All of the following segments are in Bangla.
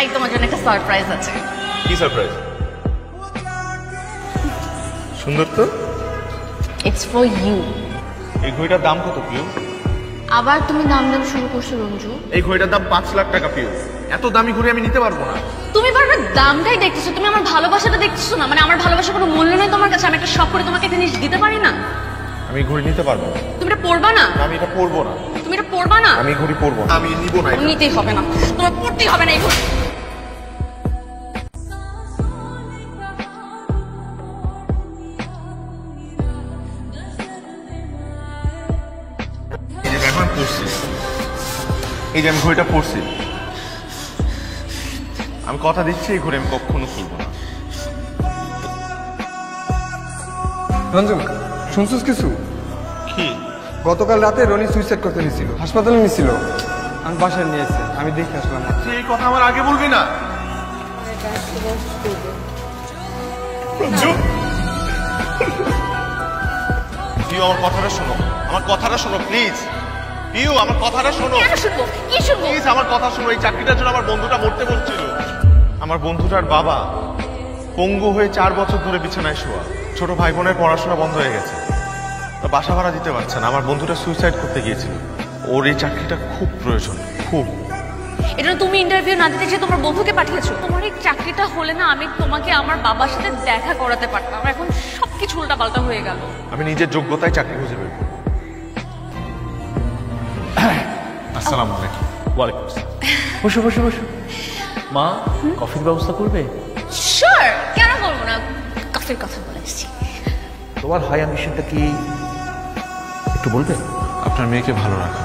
ভাই তোমার জন্য একটা সারপ্রাইজ আছে। কি সারপ্রাইজ? সুন্দর তো। It's for you. এই ঘড়িটার দাম কত পিউ? আবার তুমি দাম দাম শুরু করছো রঞ্জু। এই ঘড়িটার দাম 5 লাখ টাকা পিউ। এত দামি ঘড়ি আমি নিতে পারবো না। তুমি বারবার দামটাই দেখতেছো, তুমি আমার ভালোবাসাটা দেখতেছো না। মানে আমার ভালোবাসা কোনো মূল্য নেই তোমার কাছে? আমি একটা শখ করে তোমাকে জিনিস দিতে পারি না? আমি ঘড়ি নিতে পারবো না। তুমি এটা পরবা না? আমি এটা পরবো না। তুমি এটা পরবা না? আমি ঘড়ি পরবো না। আমি নিব না। নিতেই হবে না, তোমার পরতেই হবে না এই ঘড়ি। এই যে আমি ঘড়িটা পরছি, আমি কথা দিচ্ছি এই ঘড়ি আমি কখনো খুলবো না। রঞ্জন, শুনছিস কিছু? কি? গতকাল রাতে রনি সুইসাইড করতে নিছিল, হাসপাতালে নিছিল। আমি বাসায় নিয়ে এসেছি, আমি দেখে আসলাম। তুই এই কথা আমার আগে বলবি না। তুই আমার কথাটা শোনো, আমার কথাটা শোনো প্লিজ। পিউ আমার কথাটা শোনো। কেন শুনবো? কি শুনবো? প্লিজ আমার কথা শোনো। এই চাকরিটার জন্য আমার বন্ধুটা মরতে বলছিল। আমার বন্ধুটার বাবা পঙ্গু হয়ে 4 বছর ধরে বিছানায় শোয়া। ছোট ভাই বোনের পড়াশোনা বন্ধ হয়ে গেছে, বাসা ভাড়া দিতে পারছে না। আমার বন্ধুটা সুইসাইড করতে গিয়েছিল। ওর এই চাকরিটা খুব প্রয়োজন, খুব। এটা তুমি ইন্টারভিউ না দিতে যে তোমার বন্ধুকে পাঠিয়েছো। তোমার এই চাকরিটা হলে না আমি তোমাকে আমার বাবার সাথে দেখা করাতে পারতাম। এখন সবকিছু উল্টাপাল্টা হয়ে গেল। আমি নিজের যোগ্যতায় চাকরি খুঁজে বের করব। আসসালামু আলাইকুম। ওয়ালাইকুম আসসালাম। বসো বসো বসো। মা, কফির ব্যবস্থা করবে? শিওর, কেন বলবো না। কফির কথা বলেছি। তোমার হাই অ্যাম্বিশনটা কি একটু বলবে? আপনার মেয়েকে ভালো রাখা।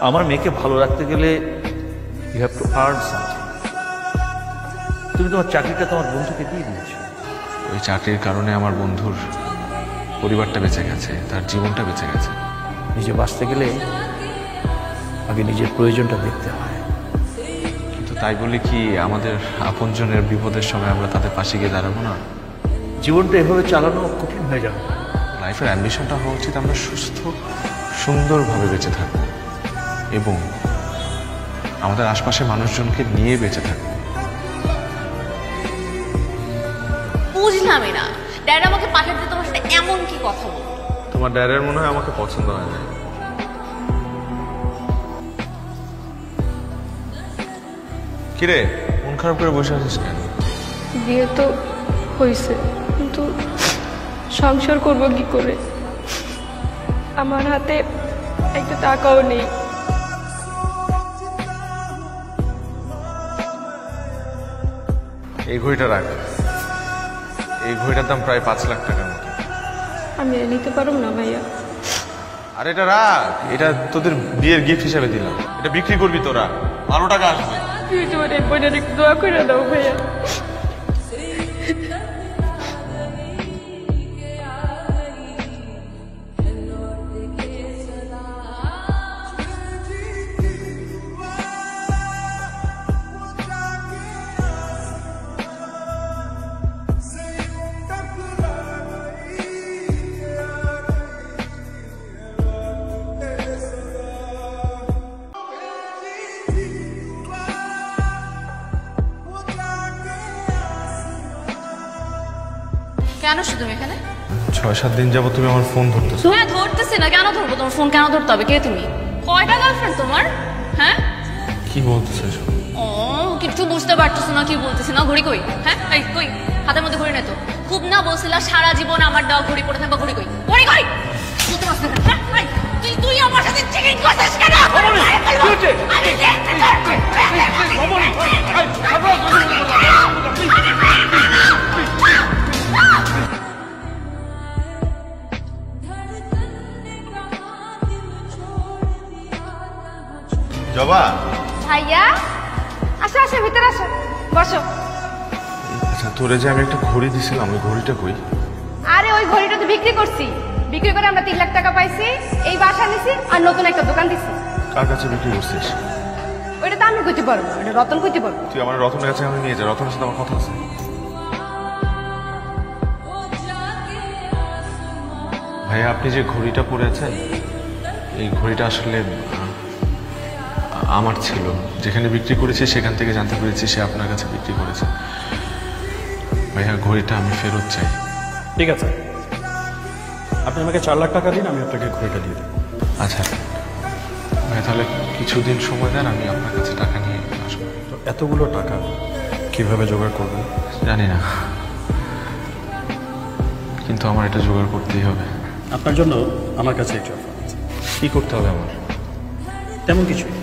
আমার মেয়েকে ভালো রাখতে গেলে you have to earn something. তুমি তোমার চাকরিটা তোমার বন্ধুকে দিয়ে দিয়েছো। ওই চাকরির কারণে আমার বন্ধুর পরিবারটা বেঁচে গেছে, তার জীবনটা বেঁচে গেছে। নিজে বাঁচতে গেলে আগে নিজের প্রয়োজনটা দেখতে হয়। কিন্তু তাই বলে কি আমাদের আপনজনের বিপদের সময় আমরা তাদের পাশে গিয়ে দাঁড়াবো না? জীবনটা এভাবে চালানো কঠিন হয়ে যাবে। লাইফের অ্যাম্বিশনটা হওয়া উচিত আমরা সুস্থ সুন্দরভাবে বেঁচে থাকবো এবং আমাদের আশপাশে মানুষজনকে নিয়ে বেঁচে থাকবো। বুঝলামই না, ড্যাড আমাকে পাঠাতে তোমার সাথে এমন কি কথা বলবো? তোমার ড্যাডের মনে হয় আমাকে পছন্দ হয় না। কিরে, মন খারাপ করে বসে আছিস কেন? বিয়ে তো হয়েছে, কিন্তু সংসার করব কি করে? আমার হাতে একটা টাকাও নেই। এই ঘড়িটা রাখ। এই ঘড়িটার দাম প্রায় 5 লাখ টাকার মতো। আমি নিতে পারবো না ভাইয়া। আর এটা রাখ, এটা তোদের বিয়ের গিফট হিসেবে দিলাম। এটা বিক্রি করবি তোরা, 12 টাকা আসবে। তুই তোমার এই বোনের একটু দোয়া করে দাও ভাইয়া। কেন শুধু এখানে? 6-7 দিন যাবো তুমি আমার ফোন ধরতেছো। হ্যাঁ ধরতেছি না, কেন ধরবো? তোমার ফোন কেন ধরতে হবে? কে তুমি? কয়টা গার্লফ্রেন্ড তোমার? হ্যাঁ কি বলতেছো এসব? ও কিছু বুঝতে পারতেছো না কি বলতেছি না? ঘড়ি কই? হ্যাঁ এই কই? হাতের মধ্যে ঘড়ি নেই তো? খুব না বলছিলা সারা জীবন আমার দেওয়া ঘড়ি পরে থাকবা। ঘড়ি কই? ঘড়ি কই? বুঝতে পারছিস না? হ্যাঁ তুই তুই আমার সাথে চিটিং করছিস কেন? জবা, ভাইয়া আসো আসো, ভিতরে আসো, বসো। আচ্ছা তোরে যে আমি একটা ঘড়ি দিছিলাম, ওই ঘড়িটা কই? আরে ওই ঘড়িটা তো বিক্রি করছি। বিক্রি করে আমরা 3 লাখ টাকা পাইছি। এই বাসা নিছি আর নতুন একটা দোকান দিছি। কার কাছে বিক্রি করছিস? ওইটা তো আমি কইতে পারবো না, ওটা রতন কইতে পারবো। তুই আমার রতনের কাছে আমি নিয়ে যা, রতনের সাথে আমার কথা আছে। ভাইয়া আপনি যে ঘড়িটা পরে আছেন, এই ঘড়িটা আসলে আমার ছিল, যেখানে বিক্রি করেছি সেখান থেকে জানতে পেরেছি সে আপনার কাছে বিক্রি করেছে। ভাইয়া ঘড়িটা আমি ফেরত চাই। ঠিক আছে, আপনি আমাকে 4 লাখ টাকা দিন, আমি আপনাকে ঘড়িটা দিয়ে দেবো। আচ্ছা ভাইয়া, তাহলে কিছুদিন সময় দেন, আমি আপনার কাছে টাকা নিয়ে আসবো। তো এতগুলো টাকা কিভাবে জোগাড় করবেন? জানি না, কিন্তু আমার এটা জোগাড় করতেই হবে। আপনার জন্য আমার কাছে একটা অফার আছে। কি করতে হবে আমার? তেমন কিছুই,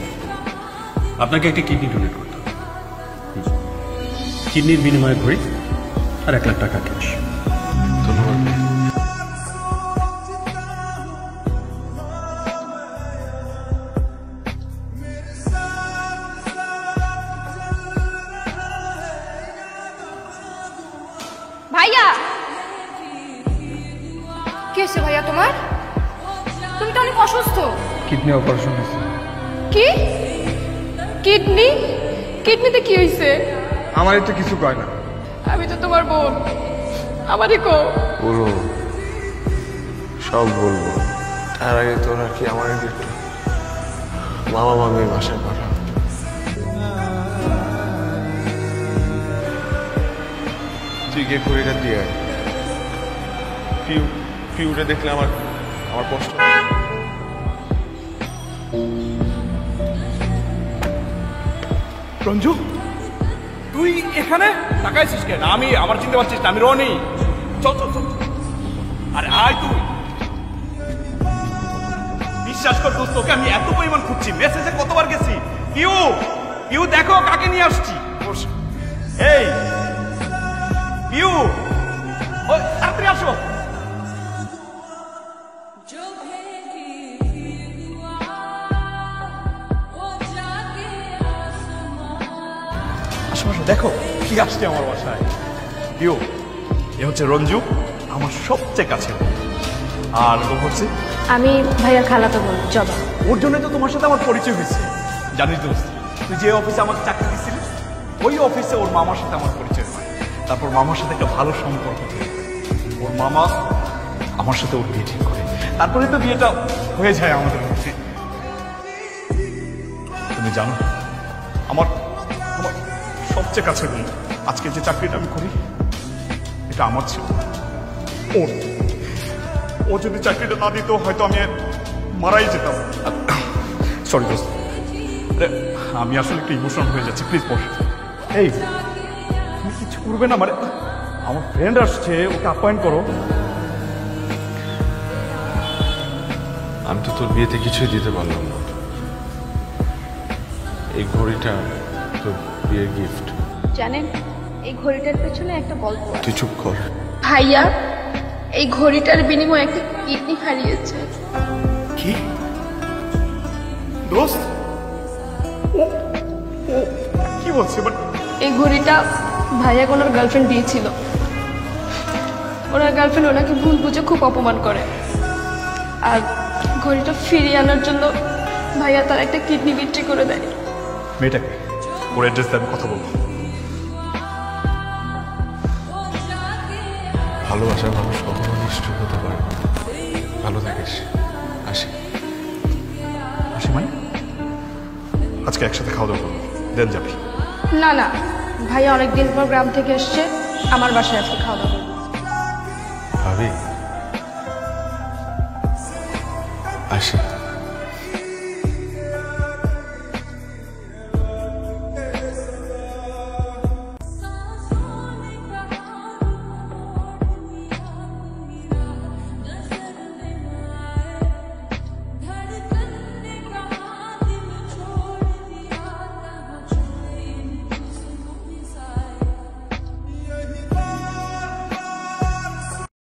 আপনাকে একটা কিডনি ডোনেট করতে হবে। কিডনির বিনিময়ে ঘড়ি আর 1 লাখ টাকা ক্যাশ। ধন্যবাদ ভাই। ভাইয়া, কি হয়েছে ভাইয়া তোমার? তুমি তো অনেক অসুস্থ। কিডনি অপারেশন হয়েছে। কি? কিডনি? কিডনিতে কি হয়েছে? আমারই তো কিছু কয় না। আমি তো তোমার বোন, আমারই কো। বলো, সব বলবো। তার আগে তোরা কি আমার একটু মামা মামির বাসায় পাঠা। তুই গিয়ে ঘড়িটা দিয়ে আয়। পিউটা দেখলে আমার কষ্ট হয়। রঞ্জু, তুই এখানে তাকাইছিস কেন? আমি আমার চিনতে পারছিস না, আমি রনি। চল চল চল, আরে আয় তুই। বিশ্বাস কর দোস্ত, তোকে আমি এত পরিমাণ খুঁজছি, মেসেজে কতবার গেছি। পিউ, পিউ দেখো কাকে নিয়ে আসছি। এই পিউ, ওই তাড়াতাড়ি আসো। আসো, দেখো কি আসছে আমার বাসায়। পিউ, এ হচ্ছে রঞ্জু, আমার সবচেয়ে কাছে। আর ও হচ্ছে আমি ভাইয়ার খালাতো বোন জবা। ওর জন্য তো তোমার সাথে আমার পরিচয় হয়েছে। জানিস দোস্ত, তুই যে অফিসে আমাকে চাকরি দিচ্ছিলি, ওই অফিসে ওর মামার সাথে আমার পরিচয় হয়। তারপর মামার সাথে একটা ভালো সম্পর্ক তৈরি হয়। ওর মামা আমার সাথে ওর বিয়ে ঠিক করে, তারপরে তো বিয়েটা হয়ে যায় আমাদের মধ্যে। তুমি জানো, আমার আমার সবচেয়ে কাছে বন্ধু, আজকে যে চাকরিটা আমি করি এটা আমার ছিল। ও যদি চাকরিটা না দিত হয়তো আমি মারাই যেতাম। সরি দোস্ত, আমি আসলে একটু ইমোশনাল হয়ে যাচ্ছি, প্লিজ বস। এই তুমি কিছু করবে না? মানে আমার ফ্রেন্ড আসছে, ওকে আপ্যায়ন করো। আমি তো তোর বিয়েতে কিছুই দিতে পারলাম না। এই ঘড়িটা তোর বিয়ের গিফট। জানেন, এই ঘড়িটার পেছনে একটা গল্প আছে। তুই চুপ কর। ভাইয়া এই ঘড়িটার বিনিময়ে একটা কিডনি হারিয়েছে। কি দোস্ত? ও ও কি বলছে? বাট এই ঘড়িটা ভাইয়া ওনার গার্লফ্রেন্ড দিয়েছিল। ওনার গার্লফ্রেন্ড ওনাকে ভুল বুঝে খুব অপমান করে, আর ঘড়িটা ফিরিয়ে আনার জন্য ভাইয়া তার একটা কিডনি বিক্রি করে দেয়। মেয়েটাকে ওর অ্যাড্রেস দিয়ে আমি কথা বলবো। ভালোবাসার মানুষ কখনো নিষ্ঠুর হতে পারে না। ভালো থাকিস। আসি। আসি মানে? আজকে একসাথে খাওয়া দাওয়া করবো, দেন যাবি। না না, ভাইয়া অনেকদিন পর গ্রাম থেকে এসছে, আমার বাসায় আজকে খাওয়া দাওয়া করবো। ভাবি, আসি।